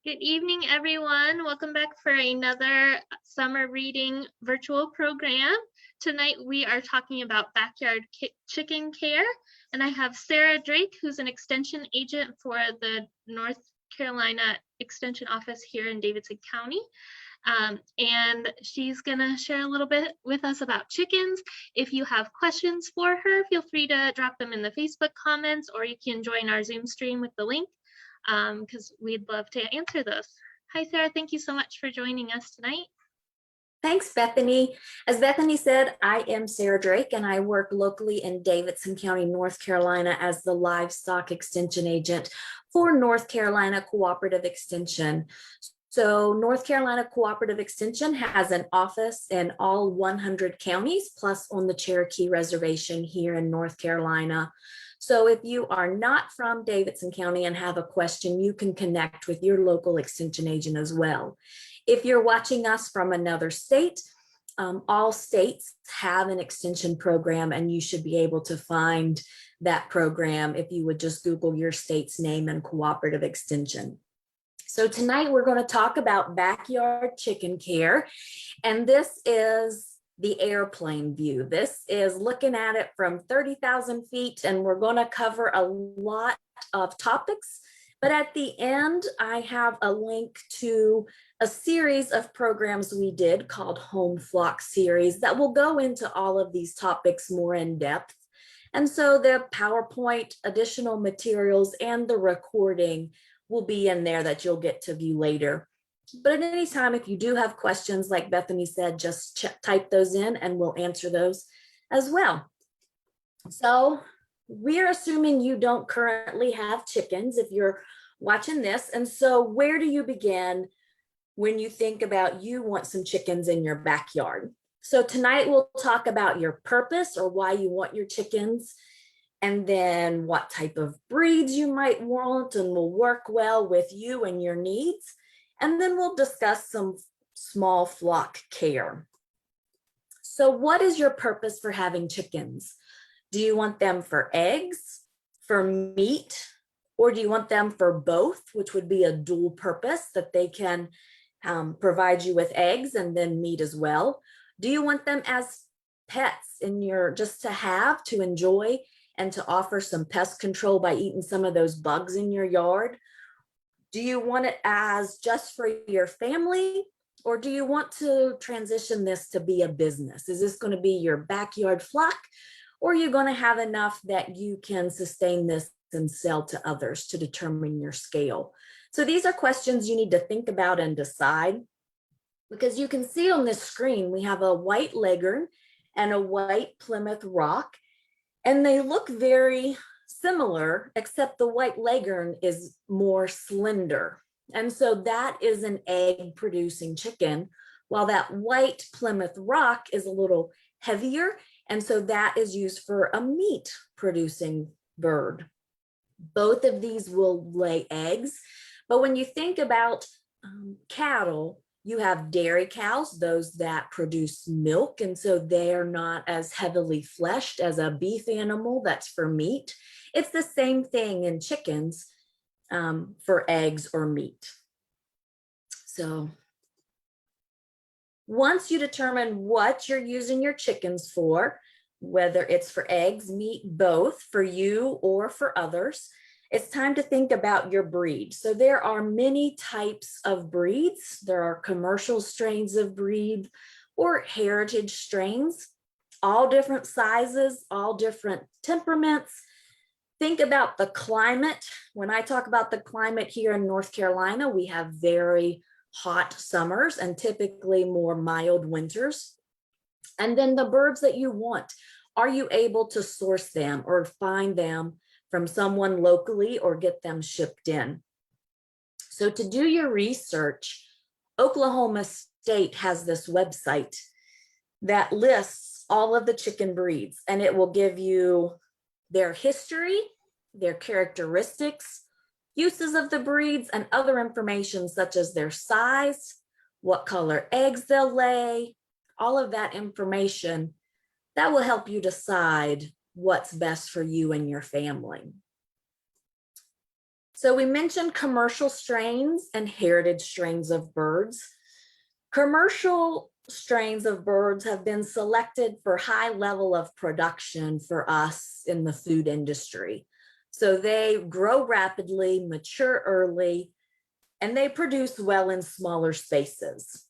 Good evening, everyone. Welcome back for another summer reading virtual program. Tonight we are talking about backyard chicken care, and I have Sara Drake, who's an extension agent for the North Carolina Extension Office here in Davidson County. And she's gonna share a little bit with us about chickens. If you have questions for her, feel free to drop them in the Facebook comments, or you can join our Zoom stream with the link, because we'd love to answer those. Hi, Sara. Thank you so much for joining us tonight. Thanks, Bethany. As Bethany said, I am Sara Drake, and I work locally in Davidson County, North Carolina as the livestock extension agent for North Carolina Cooperative Extension. So North Carolina Cooperative Extension has an office in all 100 counties, plus on the Cherokee Reservation here in North Carolina. So if you are not from Davidson County and have a question, you can connect with your local extension agent as well. If you're watching us from another state, all states have an extension program, and you should be able to find that program if you would just Google your state's name and cooperative extension. So tonight we're going to talk about backyard chicken care, and this is the airplane view. This is looking at it from 30,000 feet, and we're going to cover a lot of topics. But at the end, I have a link to a series of programs we did called Home Flock Series that will go into all of these topics more in depth. And so the PowerPoint, additional materials, and the recording will be in there that you'll get to view later. But at any time, if you do have questions, like Bethany said, just type those in and we'll answer those as well. So we're assuming you don't currently have chickens if you're watching this. And so where do you begin when you think about you want some chickens in your backyard? So tonight we'll talk about your purpose or why you want your chickens, and then what type of breeds you might want and will work well with you and your needs. And then we'll discuss some small flock care. So what is your purpose for having chickens? Do you want them for eggs, for meat, or do you want them for both, which would be a dual purpose that they can provide you with eggs and then meat as well? Do you want them as pets in your, just to have, to enjoy, and to offer some pest control by eating some of those bugs in your yard? Do you want it as just for your family, or do you want to transition this to be a business? Is this going to be your backyard flock, or are you going to have enough that you can sustain this and sell to others to determine your scale? So these are questions you need to think about and decide, because you can see on this screen, we have a white leghorn and a white Plymouth Rock, and they look very similar, except the white leghorn is more slender. And so that is an egg producing chicken, while that white Plymouth Rock is a little heavier. And so that is used for a meat producing bird. Both of these will lay eggs. But when you think about cattle, you have dairy cows, those that produce milk. And so they are not as heavily fleshed as a beef animal that's for meat. It's the same thing in chickens for eggs or meat. So once you determine what you're using your chickens for, whether it's for eggs, meat, both for you or for others, it's time to think about your breed. So there are many types of breeds. There are commercial strains of breed or heritage strains, all different sizes, all different temperaments. Think about the climate. When I talk about the climate here in North Carolina, we have very hot summers and typically more mild winters. And then the birds that you want, are you able to source them or find them from someone locally or get them shipped in? So to do your research, Oklahoma State has this website that lists all of the chicken breeds, and it will give you their history, their characteristics, uses of the breeds, and other information such as their size, what color eggs they'll lay, all of that information that will help you decide what's best for you and your family. So we mentioned commercial strains and heritage strains of birds. Commercial strains of birds have been selected for high level of production for us in the food industry. So they grow rapidly, mature early, and they produce well in smaller spaces.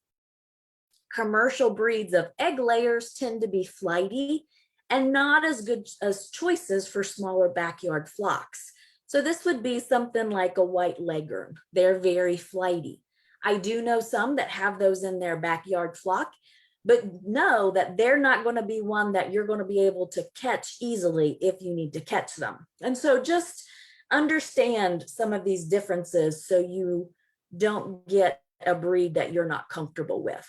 Commercial breeds of egg layers tend to be flighty and not as good as choices for smaller backyard flocks. So this would be something like a white leghorn. They're very flighty. I do know some that have those in their backyard flock, but know that they're not going to be one that you're going to be able to catch easily if you need to catch them. And so just understand some of these differences so you don't get a breed that you're not comfortable with.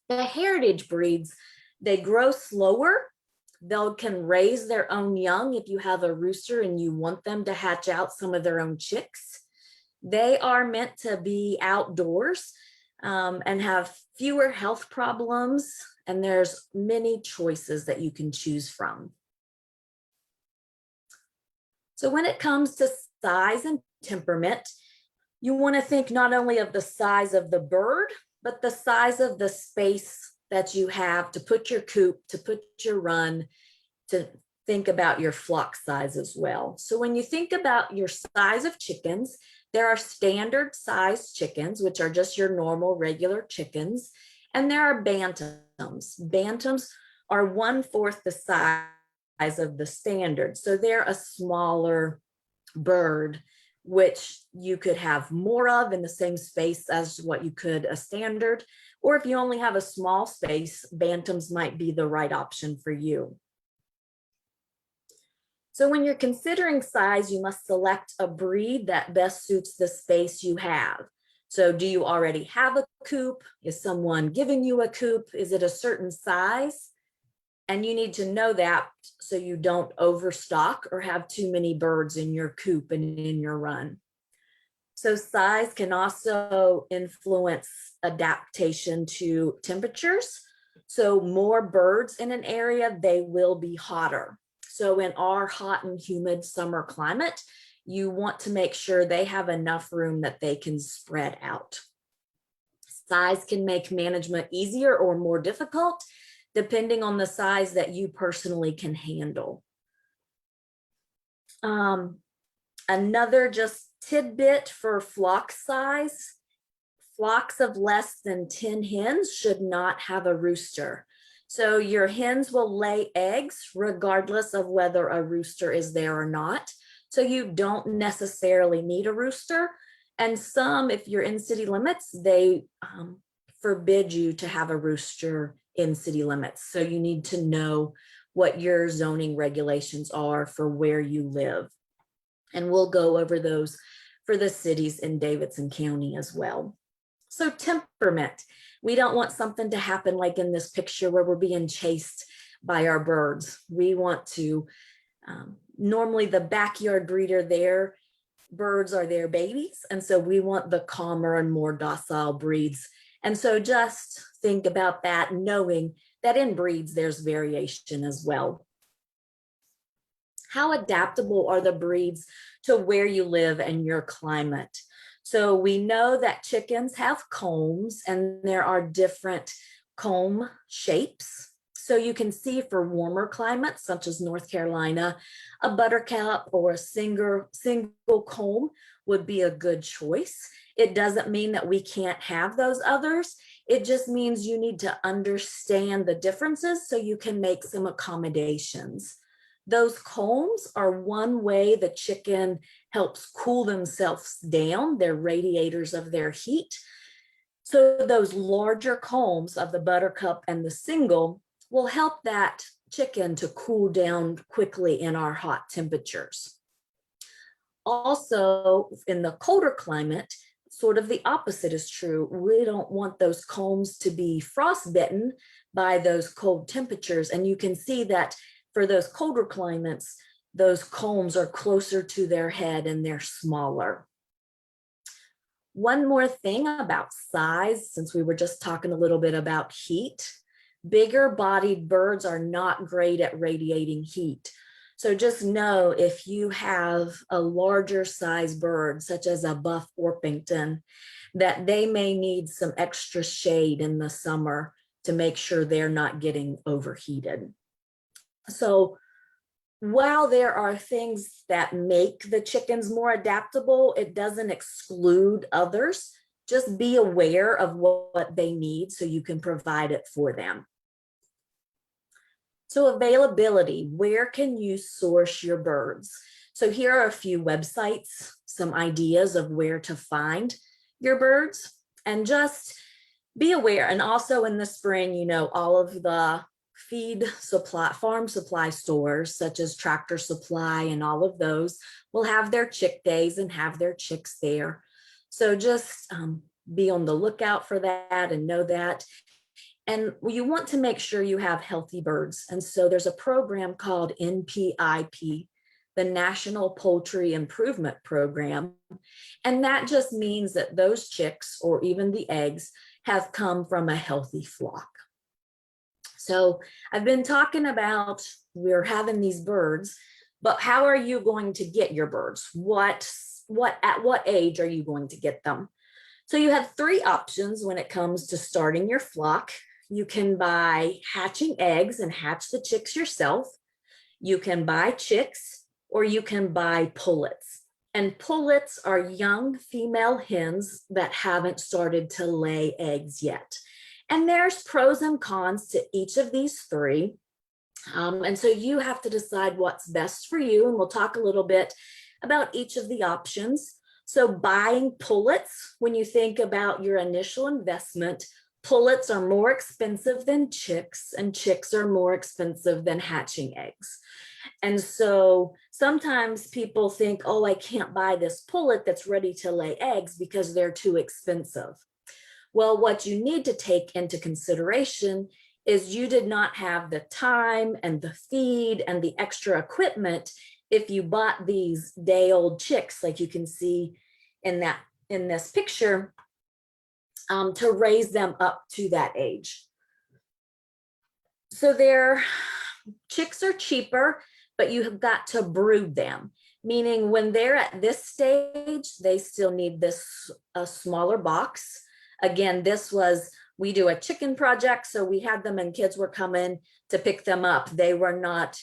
The heritage breeds, they grow slower. They can raise their own young if you have a rooster and you want them to hatch out some of their own chicks. They are meant to be outdoors and have fewer health problems, and there's many choices that you can choose from. So when it comes to size and temperament, you want to think not only of the size of the bird, but the size of the space that you have to put your coop, to put your run, to think about your flock size as well. So when you think about your size of chickens, there are standard size chickens, which are just your normal regular chickens, and there are bantams. Bantams are 1/4 the size of the standard. So they're a smaller bird, which you could have more of in the same space as what you could a standard. Or if you only have a small space, bantams might be the right option for you. So when you're considering size, you must select a breed that best suits the space you have. So do you already have a coop? Is someone giving you a coop? Is it a certain size? And you need to know that so you don't overstock or have too many birds in your coop and in your run. So size can also influence adaptation to temperatures. So more birds in an area, they will be hotter. So in our hot and humid summer climate, you want to make sure they have enough room that they can spread out. Size can make management easier or more difficult, depending on the size that you personally can handle. Another just tidbit for flock size, flocks of less than 10 hens should not have a rooster. So your hens will lay eggs regardless of whether a rooster is there or not. So you don't necessarily need a rooster. And some, if you're in city limits, they forbid you to have a rooster in city limits. So you need to know what your zoning regulations are for where you live. And we'll go over those for the cities in Davidson County as well. So temperament, we don't want something to happen like in this picture where we're being chased by our birds. We want to, normally the backyard breeder, their birds are their babies. And so we want the calmer and more docile breeds. And so just think about that, knowing that in breeds, there's variation as well. How adaptable are the breeds to where you live and your climate? So we know that chickens have combs and there are different comb shapes. So you can see for warmer climates, such as North Carolina, a buttercup or a single comb would be a good choice. It doesn't mean that we can't have those others. It just means you need to understand the differences so you can make some accommodations. Those combs are one way the chicken helps cool themselves down. They're radiators of their heat. So those larger combs of the buttercup and the single will help that chicken to cool down quickly in our hot temperatures. Also, in the colder climate, sort of the opposite is true. We don't want those combs to be frostbitten by those cold temperatures. And you can see that for those colder climates, those combs are closer to their head and they're smaller. One more thing about size, since we were just talking a little bit about heat, bigger bodied birds are not great at radiating heat. So just know if you have a larger size bird, such as a buff Orpington, that they may need some extra shade in the summer to make sure they're not getting overheated. So while there are things that make the chickens more adaptable, it doesn't exclude others. Just be aware of what they need so you can provide it for them. So availability, where can you source your birds? So here are a few websites, some ideas of where to find your birds, and just be aware. And also in the spring, you know, all of the feed supply, farm supply stores, such as Tractor Supply and all of those, will have their chick days and have their chicks there. So just be on the lookout for that and know that. And you want to make sure you have healthy birds. And so there's a program called NPIP, the National Poultry Improvement Program. And that just means that those chicks, or even the eggs, have come from a healthy flock. So I've been talking about, we're having these birds, but how are you going to get your birds? At what age are you going to get them? So you have three options when it comes to starting your flock. You can buy hatching eggs and hatch the chicks yourself. You can buy chicks, or you can buy pullets. And pullets are young female hens that haven't started to lay eggs yet. And there's pros and cons to each of these three. And so you have to decide what's best for you. And we'll talk a little bit about each of the options. So buying pullets, when you think about your initial investment, pullets are more expensive than chicks, and chicks are more expensive than hatching eggs. And so sometimes people think, oh, I can't buy this pullet that's ready to lay eggs because they're too expensive. Well, what you need to take into consideration is you did not have the time and the feed and the extra equipment if you bought these day-old chicks, like you can see in this picture, to raise them up to that age. So their chicks are cheaper, but you have got to brood them, meaning when they're at this stage, they still need a smaller box. Again, we do a chicken project, so we had them and kids were coming to pick them up. They were not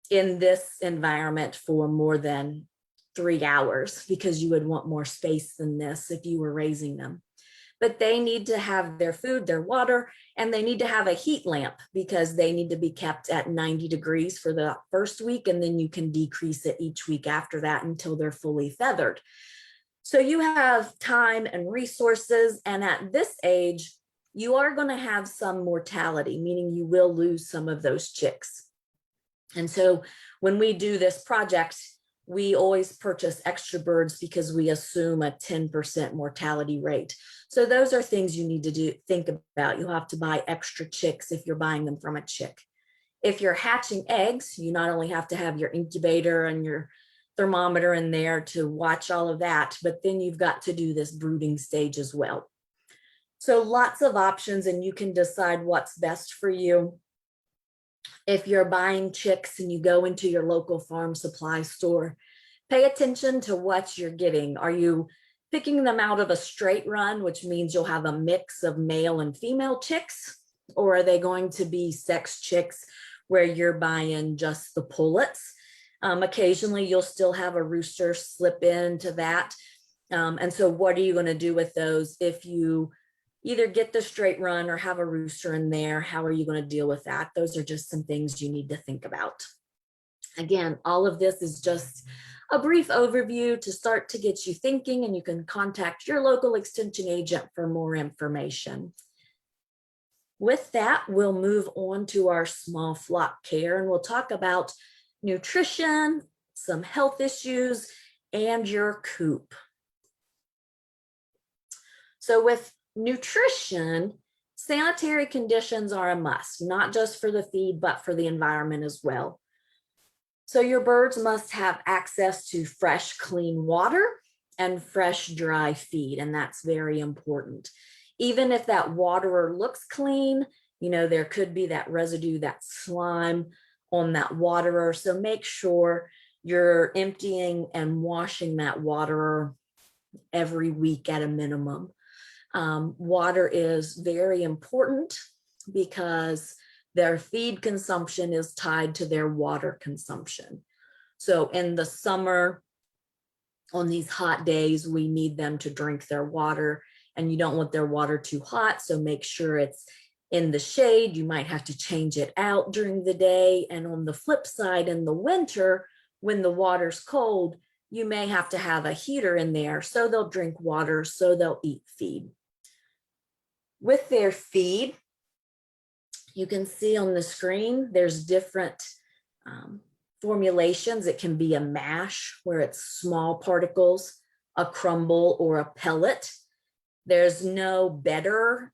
in this environment for more than 3 hours because you would want more space than this if you were raising them. But they need to have their food, their water, and they need to have a heat lamp because they need to be kept at 90 degrees for the first week, and then you can decrease it each week after that until they're fully feathered. So you have time and resources, and at this age, you are going to have some mortality, meaning you will lose some of those chicks. And so when we do this project, we always purchase extra birds because we assume a 10% mortality rate. So those are things you need to think about. You'll have to buy extra chicks if you're buying them from a chick. If you're hatching eggs, you not only have to have your incubator and your thermometer in there to watch all of that, but then you've got to do this brooding stage as well. So lots of options, and you can decide what's best for you. If you're buying chicks and you go into your local farm supply store, pay attention to what you're getting. Are you picking them out of a straight run, which means you'll have a mix of male and female chicks? Or are they going to be sex chicks where you're buying just the pullets? Occasionally, you'll still have a rooster slip into that. And so what are you going to do with those if you either get the straight run or have a rooster in there? How are you going to deal with that? Those are just some things you need to think about. Again, all of this is just a brief overview to start to get you thinking, and you can contact your local extension agent for more information. With that, we'll move on to our small flock care, and we'll talk about nutrition, some health issues, and your COOP. So with nutrition, sanitary conditions are a must, not just for the feed, but for the environment as well. So your birds must have access to fresh, clean water and fresh, dry feed, and that's very important. Even if that water looks clean, you know, there could be that residue, that slime on that waterer. So make sure you're emptying and washing that waterer every week at a minimum. Water is very important because their feed consumption is tied to their water consumption. So in the summer, on these hot days, we need them to drink their water, and you don't want their water too hot. So make sure it's in the shade. You might have to change it out during the day. And on the flip side, in the winter, when the water's cold, you may have to have a heater in there so they'll drink water, so they'll eat feed. With their feed, you can see on the screen, there's different formulations. It can be a mash where it's small particles, a crumble, or a pellet. There's no better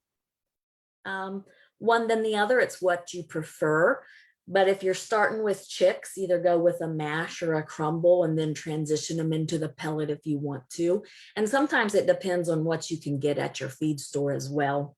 one than the other. It's what you prefer. But if you're starting with chicks, either go with a mash or a crumble and then transition them into the pellet if you want to. And sometimes it depends on what you can get at your feed store as well.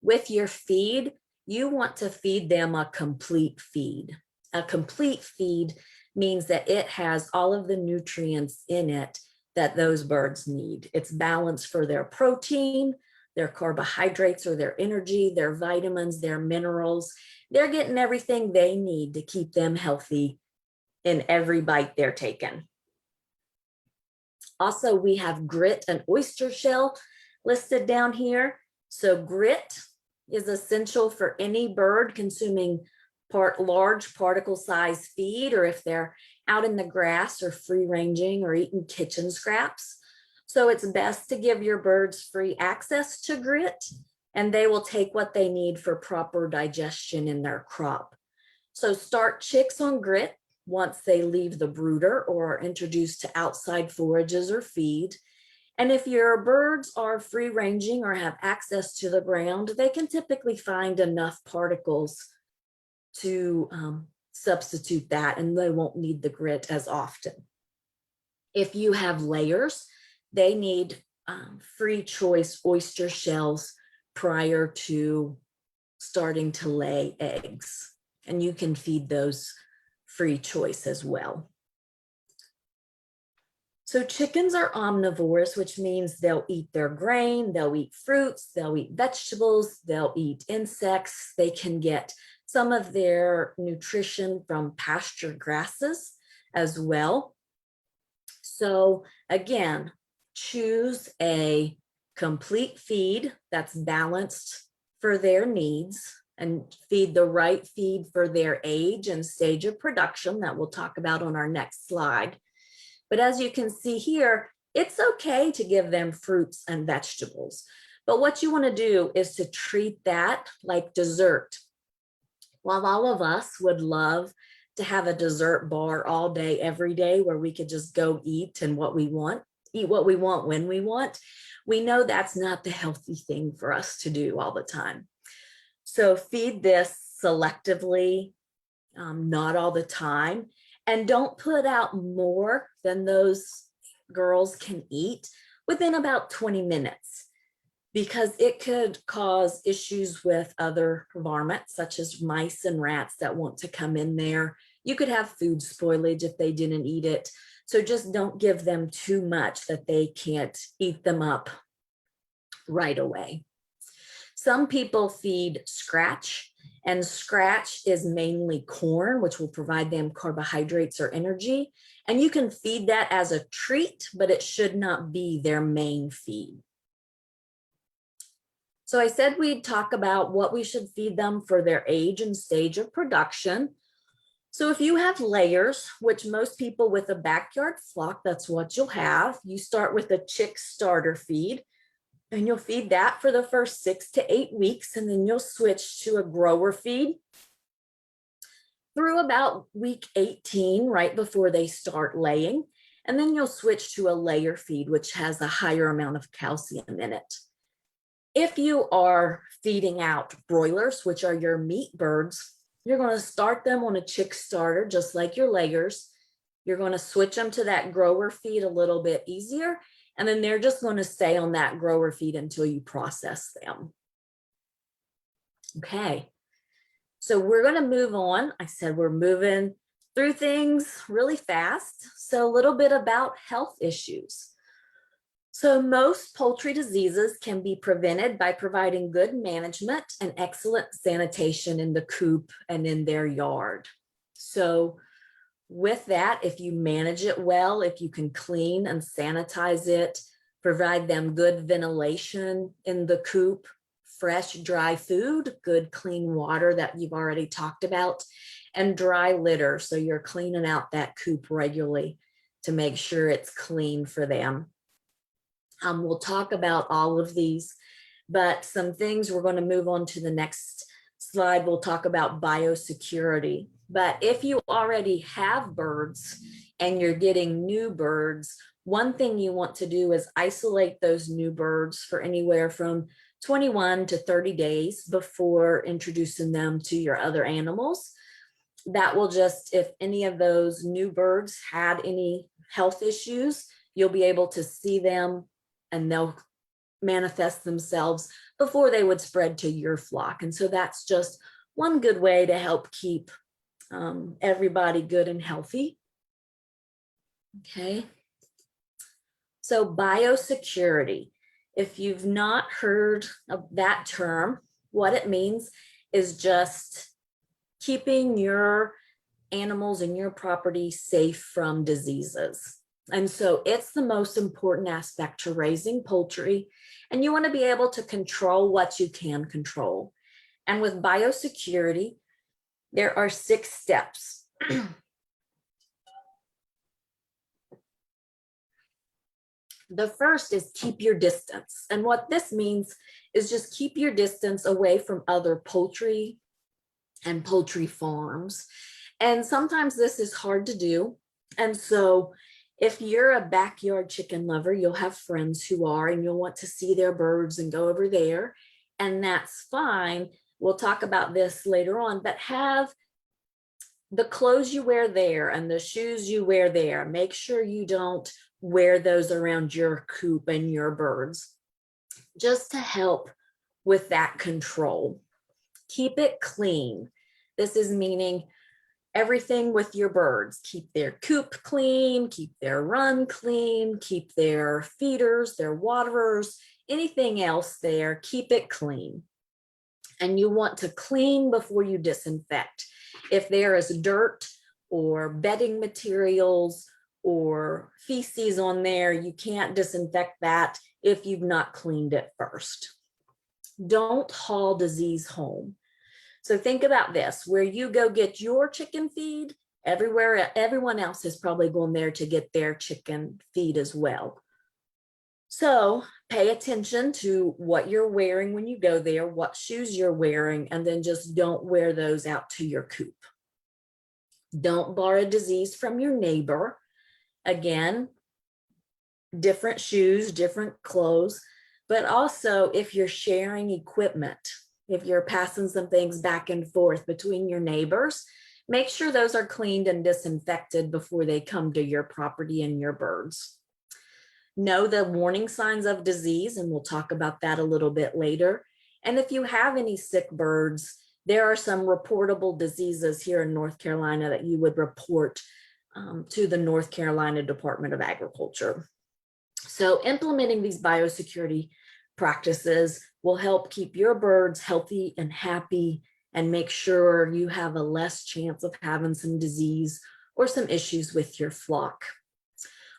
With your feed, you want to feed them a complete feed. A complete feed means that it has all of the nutrients in it that those birds need. It's balanced for their protein, their carbohydrates or their energy, their vitamins, their minerals. They're getting everything they need to keep them healthy in every bite they're taking. Also, we have grit and oyster shell listed down here. So grit is essential for any bird consuming large particle size feed, or if they're out in the grass or free ranging or eating kitchen scraps. So it's best to give your birds free access to grit, and they will take what they need for proper digestion in their crop. So start chicks on grit once they leave the brooder or are introduced to outside forages or feed. And if your birds are free ranging or have access to the ground, they can typically find enough particles to substitute that, and they won't need the grit as often. If you have layers, they need free choice oyster shells prior to starting to lay eggs, and you can feed those free choice as well. So chickens are omnivores, which means they'll eat their grain, they'll eat fruits, they'll eat vegetables, they'll eat insects. They can get some of their nutrition from pasture grasses as well. So again, choose a complete feed that's balanced for their needs, and feed the right feed for their age and stage of production that we'll talk about on our next slide. But as you can see here, it's okay to give them fruits and vegetables. But what you want to do is to treat that like dessert. While all of us would love to have a dessert bar all day, every day, where we could just go eat what we want when we want, we know that's not the healthy thing for us to do all the time. So feed this selectively, not all the time, and don't put out more than those girls can eat within about 20 minutes. Because it could cause issues with other varmints, such as mice and rats that want to come in there. You could have food spoilage if they didn't eat it. So just don't give them too much that they can't eat them up right away. Some people feed scratch, and scratch is mainly corn, which will provide them carbohydrates or energy. And you can feed that as a treat, but it should not be their main feed. So I said we'd talk about what we should feed them for their age and stage of production. So if you have layers, which most people with a backyard flock, that's what you'll have. You start with a chick starter feed, and you'll feed that for the first 6 to 8 weeks, and then you'll switch to a grower feed through about week 18, right before they start laying. And then you'll switch to a layer feed, which has a higher amount of calcium in it. If you are feeding out broilers, which are your meat birds, you're going to start them on a chick starter, just like your layers. You're going to switch them to that grower feed a little bit easier, and then they're just going to stay on that grower feed until you process them. Okay, So we're going to move on. I said we're moving through things really fast. So a little bit about health issues. So most poultry diseases can be prevented by providing good management and excellent sanitation in the coop and in their yard. So with that, if you manage it well, if you can clean and sanitize it, provide them good ventilation in the coop, fresh, dry food, good, clean water that you've already talked about, and dry litter. So you're cleaning out that coop regularly to make sure it's clean for them. We'll talk about all of these, but some things we're going to move on to the next slide. We'll talk about biosecurity. But if you already have birds and you're getting new birds, one thing you want to do is isolate those new birds for anywhere from 21 to 30 days before introducing them to your other animals. That will just, if any of those new birds had any health issues, you'll be able to see them and they'll manifest themselves before they would spread to your flock. And so that's just one good way to help keep everybody good and healthy. Okay. So biosecurity, if you've not heard of that term, what it means is just keeping your animals and your property safe from diseases. And so it's the most important aspect to raising poultry, and you want to be able to control what you can control. And with biosecurity, there are 6 steps. The first is keep your distance. And what this means is just keep your distance away from other poultry and poultry farms. And sometimes this is hard to do. And so if you're a backyard chicken lover, you'll have friends who are, and you'll want to see their birds and go over there. And that's fine. We'll talk about this later on, but have the clothes you wear there and the shoes you wear there. Make sure you don't wear those around your coop and your birds, just to help with that control. Keep it clean. This is meaning everything with your birds. Keep their coop clean, keep their run clean, keep their feeders, their waterers, anything else there, keep it clean. And you want to clean before you disinfect. If there is dirt or bedding materials or feces on there, you can't disinfect that if you've not cleaned it first. Don't haul disease home. So think about this, where you go get your chicken feed, everyone else is probably going there to get their chicken feed as well. So pay attention to what you're wearing when you go there, what shoes you're wearing, and then just don't wear those out to your coop. Don't borrow disease from your neighbor. Again, different shoes, different clothes, but also if you're sharing equipment, if you're passing some things back and forth between your neighbors, make sure those are cleaned and disinfected before they come to your property and your birds. Know the warning signs of disease, and we'll talk about that a little bit later. And if you have any sick birds, there are some reportable diseases here in North Carolina that you would report to the North Carolina Department of Agriculture. So implementing these biosecurity practices will help keep your birds healthy and happy and make sure you have a less chance of having some disease or some issues with your flock.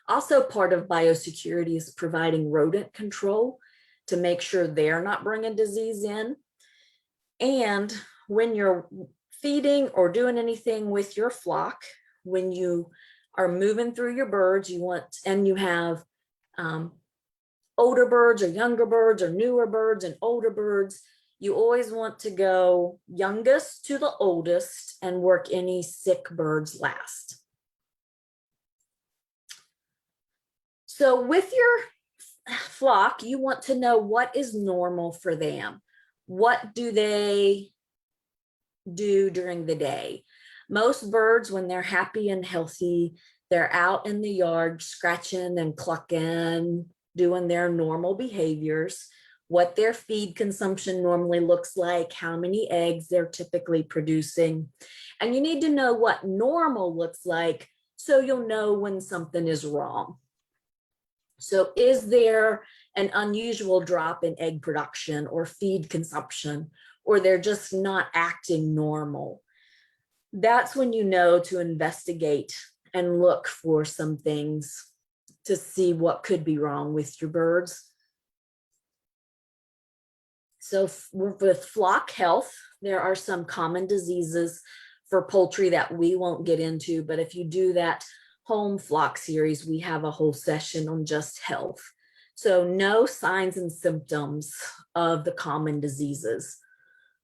Also, part of biosecurity is providing rodent control to make sure they're not bringing disease in. And when you're feeding or doing anything with your flock, when you are moving through your birds, you have older birds or younger birds or newer birds and older birds, you always want to go youngest to the oldest and work any sick birds last. So with your flock, you want to know what is normal for them. What do they do during the day? Most birds, when they're happy and healthy, they're out in the yard scratching and clucking, doing their normal behaviors. what their feed consumption normally looks like, how many eggs they're typically producing. And you need to know what normal looks like so you'll know when something is wrong. So is there an unusual drop in egg production or feed consumption, or they're just not acting normal? That's when you know to investigate and look for some things to see what could be wrong with your birds. So with flock health, there are some common diseases for poultry that we won't get into, but if you do that home flock series, we have a whole session on just health. So know signs and symptoms of the common diseases.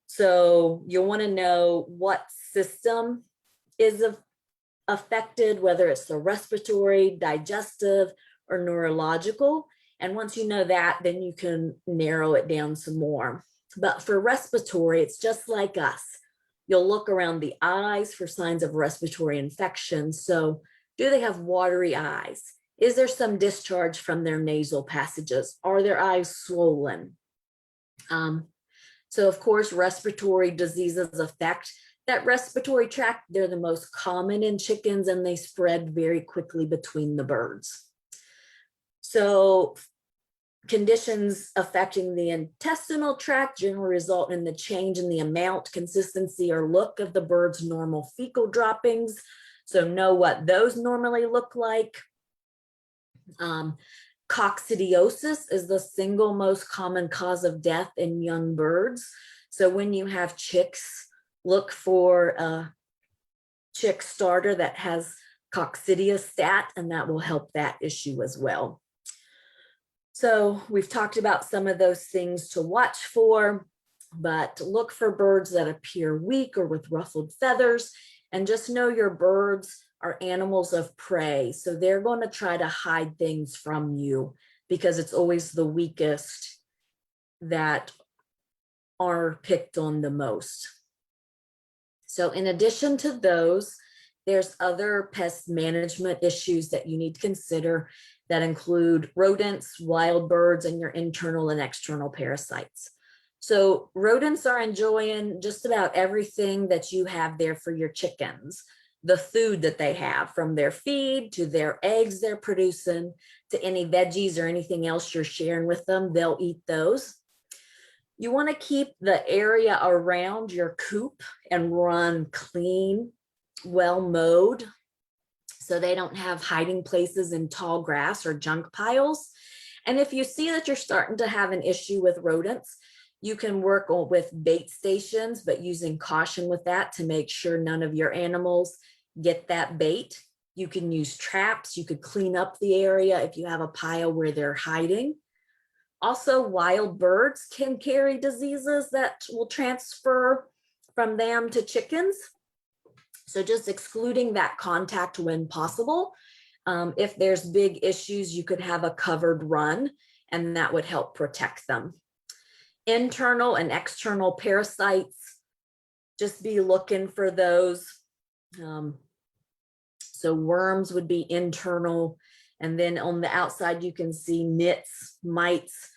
So you'll want to know what system is affected, whether it's the respiratory, digestive, or neurological. And once you know that, then you can narrow it down some more. But for respiratory, it's just like us. You'll look around the eyes for signs of respiratory infection. So do they have watery eyes? Is there some discharge from their nasal passages? Are their eyes swollen? So of course, respiratory diseases affect that respiratory tract. They're the most common in chickens and they spread very quickly between the birds. So conditions affecting the intestinal tract generally result in the change in the amount, consistency, or look of the bird's normal fecal droppings. So know what those normally look like. Coccidiosis is the single most common cause of death in young birds. So when you have chicks, look for a chick starter that has coccidiostat, and that will help that issue as well. So we've talked about some of those things to watch for, but look for birds that appear weak or with ruffled feathers, and just know your birds are animals of prey. So they're going to try to hide things from you because it's always the weakest that are picked on the most. So in addition to those, there's other pest management issues that you need to consider that include rodents, wild birds, and your internal and external parasites. So rodents are enjoying just about everything that you have there for your chickens. The food that they have, from their feed to their eggs they're producing to any veggies or anything else you're sharing with them, they'll eat those. You want to keep the area around your coop and run clean, well mowed, so they don't have hiding places in tall grass or junk piles. And if you see that you're starting to have an issue with rodents, you can work with bait stations, but using caution with that to make sure none of your animals get that bait. You can use traps. You could clean up the area if you have a pile where they're hiding. Also, wild birds can carry diseases that will transfer from them to chickens. So just excluding that contact when possible. If there's big issues, you could have a covered run, and that would help protect them. Internal and external parasites, just be looking for those. So worms would be internal, and then on the outside you can see nits, mites.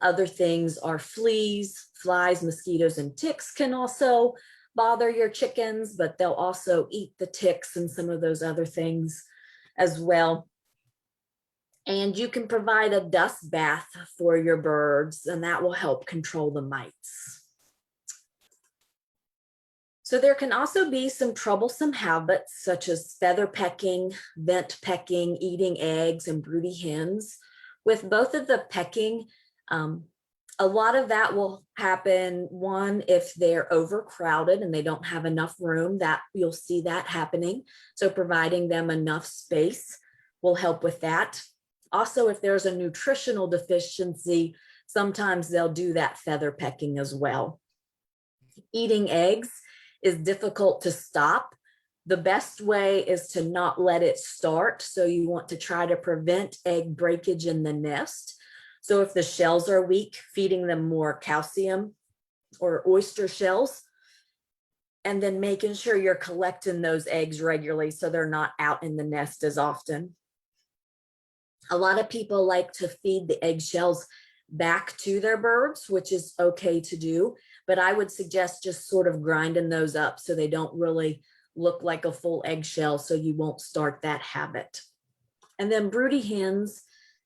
Other things are fleas, flies, mosquitoes, and ticks can also bother your chickens, but they'll also eat the ticks and some of those other things as well. And you can provide a dust bath for your birds, and that will help control the mites. So there can also be some troublesome habits such as feather pecking, vent pecking, eating eggs, and broody hens. With both of the pecking, a lot of that will happen, one, if they're overcrowded and they don't have enough room, that you'll see that happening. So providing them enough space will help with that. Also, if there's a nutritional deficiency, sometimes they'll do that feather pecking as well. Eating eggs is difficult to stop. The best way is to not let it start. So you want to try to prevent egg breakage in the nest. So if the shells are weak, feeding them more calcium or oyster shells, and then making sure you're collecting those eggs regularly so they're not out in the nest as often. A lot of people like to feed the eggshells back to their birds, which is okay to do, but I would suggest just sort of grinding those up so they don't really look like a full eggshell, so you won't start that habit. And then broody hens,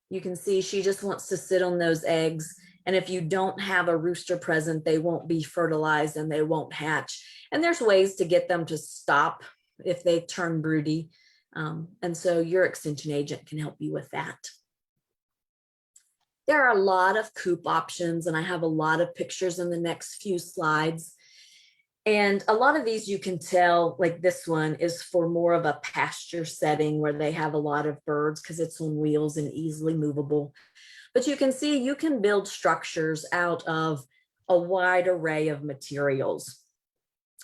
you can see she just wants to sit on those eggs. And if you don't have a rooster present, they won't be fertilized and they won't hatch. And there's ways to get them to stop if they turn broody. And so your extension agent can help you with that. There are a lot of coop options, and I have a lot of pictures in the next few slides. And a lot of these you can tell, like this one is for more of a pasture setting where they have a lot of birds because it's on wheels and easily movable. But you can see you can build structures out of a wide array of materials.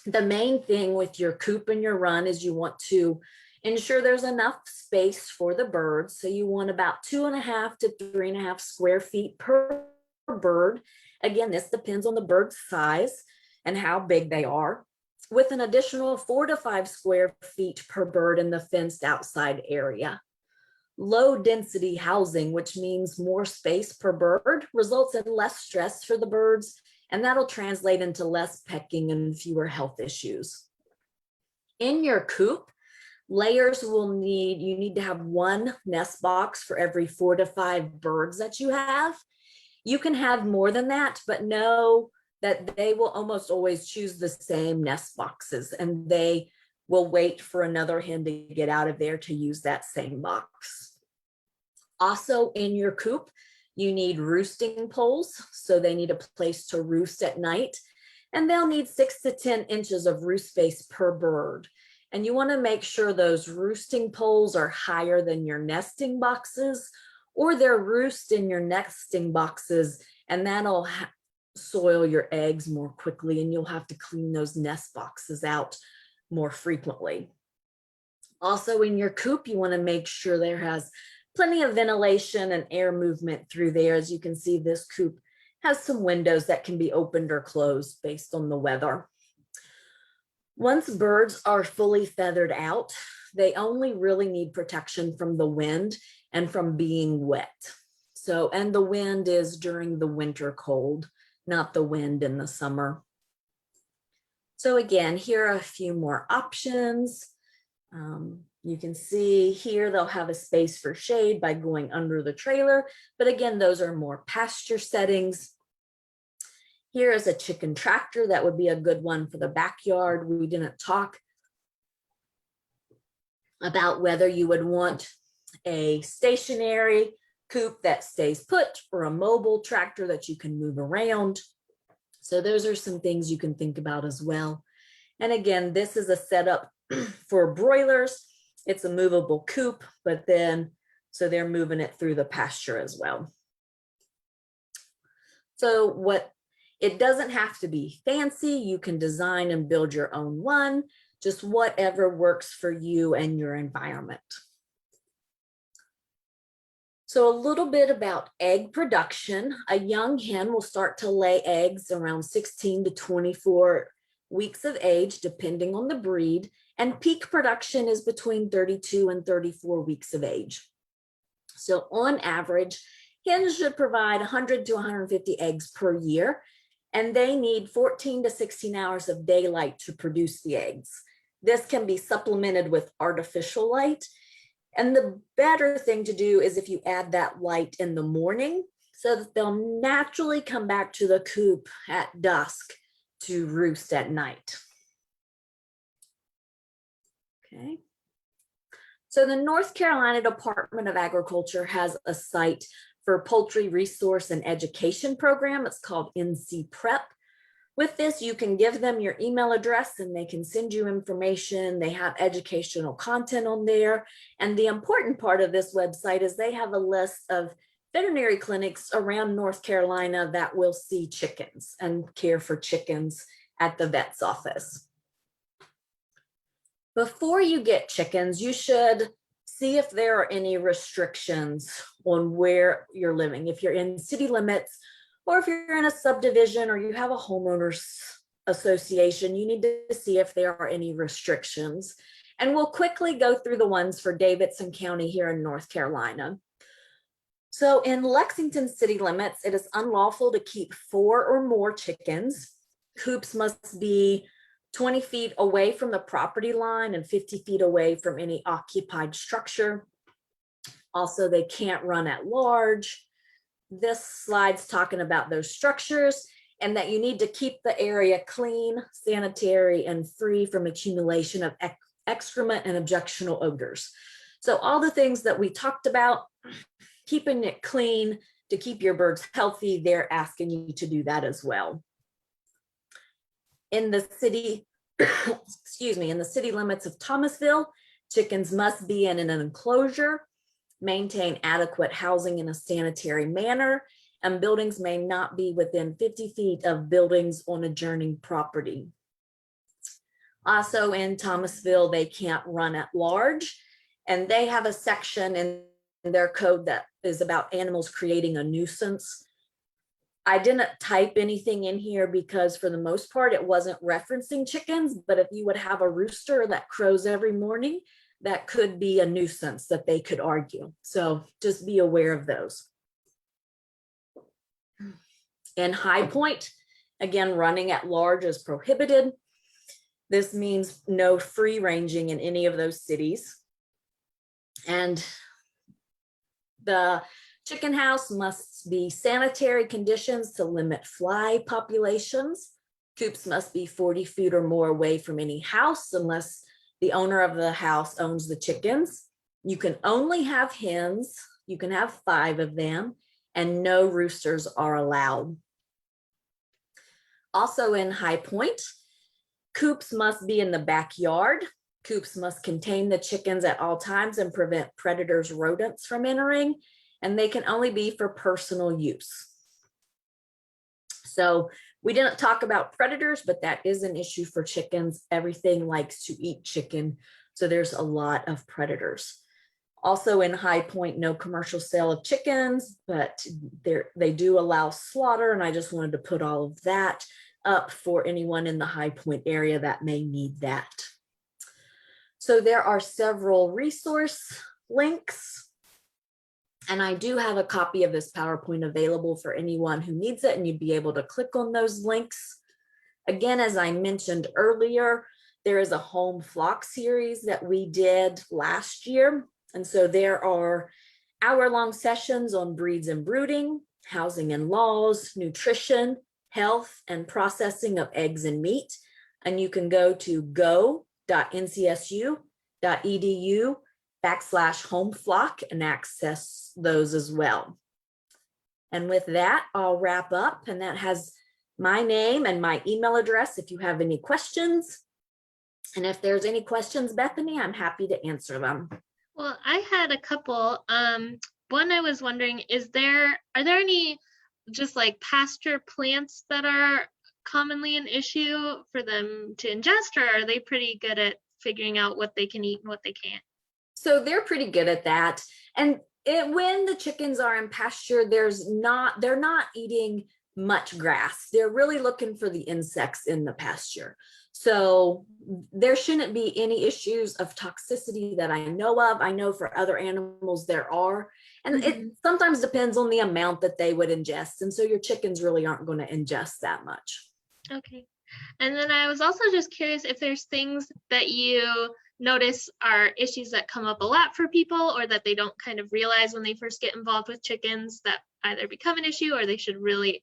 The main thing with your coop and your run is you want to ensure there's enough space for the birds. So you want about 2.5 to 3.5 square feet per bird. Again, this depends on the bird's size and how big they are, with an additional 4 to 5 square feet per bird in the fenced outside area. Low density housing, which means more space per bird, results in less stress for the birds, and that'll translate into less pecking and fewer health issues. In your coop, layers you need to have 1 nest box for every 4 to 5 birds that you have. You can have more than that, but know that they will almost always choose the same nest boxes, and they will wait for another hen to get out of there to use that same box. Also in your coop, you need roosting poles, so they need a place to roost at night, and they'll need 6 to 10 inches of roost space per bird. And you want to make sure those roosting poles are higher than your nesting boxes, or they're roost in your nesting boxes, and that'll soil your eggs more quickly, and you'll have to clean those nest boxes out more frequently. Also in your coop, you want to make sure there has plenty of ventilation and air movement through there. As you can see, this coop has some windows that can be opened or closed based on the weather. Once birds are fully feathered out, they only really need protection from the wind and from being wet. So, and the wind is during the winter cold, not the wind in the summer. So again, here are a few more options. You can see here they'll have a space for shade by going under the trailer, but again, those are more pasture settings. Here is a chicken tractor that would be a good one for the backyard. We didn't talk about whether you would want a stationary coop that stays put or a mobile tractor that you can move around. So those are some things you can think about as well. And again, this is a setup for broilers. It's a movable coop, but then, so they're moving it through the pasture as well. So it doesn't have to be fancy. You can design and build your own one, just whatever works for you and your environment. So a little bit about egg production. A young hen will start to lay eggs around 16 to 24 weeks of age, depending on the breed, and peak production is between 32 and 34 weeks of age. So on average, hens should provide 100 to 150 eggs per year, and they need 14 to 16 hours of daylight to produce the eggs. This can be supplemented with artificial light. And the better thing to do is if you add that light in the morning so that they'll naturally come back to the coop at dusk to roost at night. Okay. So the North Carolina Department of Agriculture has a site for poultry resource and education program. It's called NC Prep. With this, you can give them your email address and they can send you information. They have educational content on there. And the important part of this website is they have a list of veterinary clinics around North Carolina that will see chickens and care for chickens at the vet's office. Before you get chickens, you should see if there are any restrictions on where you're living. If you're in city limits, or if you're in a subdivision or you have a homeowners association, you need to see if there are any restrictions. And we'll quickly go through the ones for Davidson County here in North Carolina. So in Lexington city limits, it is unlawful to keep 4 or more chickens. Coops must be 20 feet away from the property line and 50 feet away from any occupied structure. Also, they can't run at large. This slide's talking about those structures and that you need to keep the area clean, sanitary, and free from accumulation of excrement and objectionable odors. So all the things that we talked about, keeping it clean to keep your birds healthy, they're asking you to do that as well. In the city, excuse me, in the city limits of Thomasville, chickens must be in an enclosure, maintain adequate housing in a sanitary manner, and buildings may not be within 50 feet of buildings on adjoining property. Also in Thomasville, they can't run at large, and they have a section in their code that is about animals creating a nuisance. I didn't type anything in here because for the most part, it wasn't referencing chickens, but if you would have a rooster that crows every morning, that could be a nuisance that they could argue. So just be aware of those. In High Point, again, running at large is prohibited. This means no free ranging in any of those cities. And the chicken house must be sanitary conditions to limit fly populations. Coops must be 40 feet or more away from any house unless the owner of the house owns the chickens. You can only have hens. You can have 5 of them, and no roosters are allowed. Also in High Point, coops must be in the backyard. Coops must contain the chickens at all times and prevent predators, rodents from entering, and they can only be for personal use. So we didn't talk about predators, but that is an issue for chickens. Everything likes to eat chicken, so there's a lot of predators. Also in High Point, no commercial sale of chickens, but they do allow slaughter, and I just wanted to put all of that up for anyone in the High Point area that may need that. So there are several resource links, and I do have a copy of this PowerPoint available for anyone who needs it, and you'd be able to click on those links. Again, as I mentioned earlier, there is a home flock series that we did last year. And so there are hour-long sessions on breeds and brooding, housing and laws, nutrition, health, and processing of eggs and meat. And you can go to go.ncsu.edu/homeflock and access those as well. And with that, I'll wrap up, and that has my name and my email address if you have any questions. And if there's any questions, Bethany, I'm happy to answer them. Well, I had a couple. One, I was wondering, are there any just like pasture plants that are commonly an issue for them to ingest, or are they pretty good at figuring out what they can eat and what they can't? So they're pretty good at that. And when the chickens are in pasture, they're not eating much grass. They're really looking for the insects in the pasture. So there shouldn't be any issues of toxicity that I know of. I know for other animals there are, and it sometimes depends on the amount that they would ingest. And so your chickens really aren't going to ingest that much. Okay. And then I was also just curious if there's things that you notice are issues that come up a lot for people, or that they don't kind of realize when they first get involved with chickens that either become an issue or they should really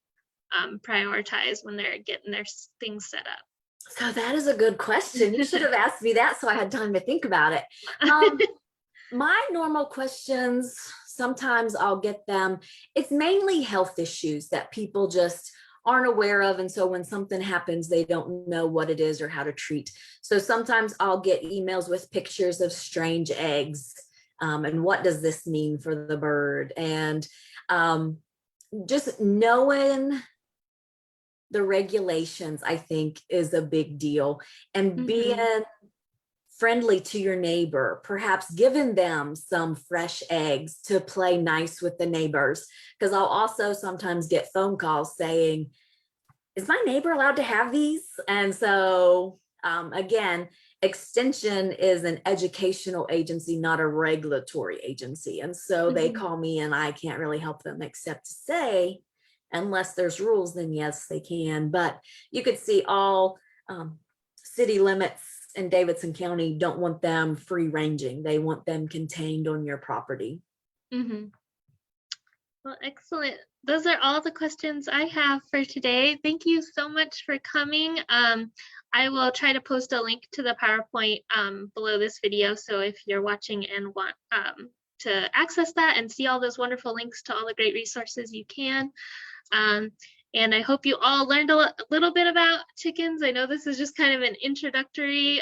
prioritize when they're getting their things set up. So that is a good question. You should have asked me that so I had time to think about it. My normal questions, sometimes I'll get them. It's mainly health issues that people just aren't aware of. And so when something happens, they don't know what it is or how to treat. So sometimes I'll get emails with pictures of strange eggs. And what does this mean for the bird? And just knowing the regulations, I think, is a big deal. And being friendly to your neighbor, perhaps giving them some fresh eggs to play nice with the neighbors. Because I'll also sometimes get phone calls saying, is my neighbor allowed to have these? And so again, Extension is an educational agency, not a regulatory agency. And so they Mhm. call me and I can't really help them except to say, unless there's rules, then yes, they can. But you could see all city limits in Davidson County don't want them free ranging. They want them contained on your property. Mhm. Well, excellent. Those are all the questions I have for today. Thank you so much for coming. I will try to post a link to the PowerPoint below this video. So if you're watching and want to access that and see all those wonderful links to all the great resources, you can. And I hope you all learned a little bit about chickens. I know this is just kind of an introductory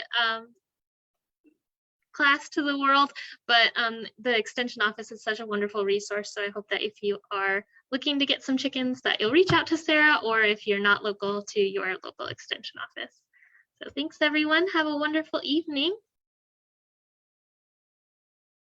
class to the world, but the extension office is such a wonderful resource. So I hope that if you are looking to get some chickens, that you'll reach out to Sarah, or if you're not local, to your local extension office. So thanks everyone. Have a wonderful evening.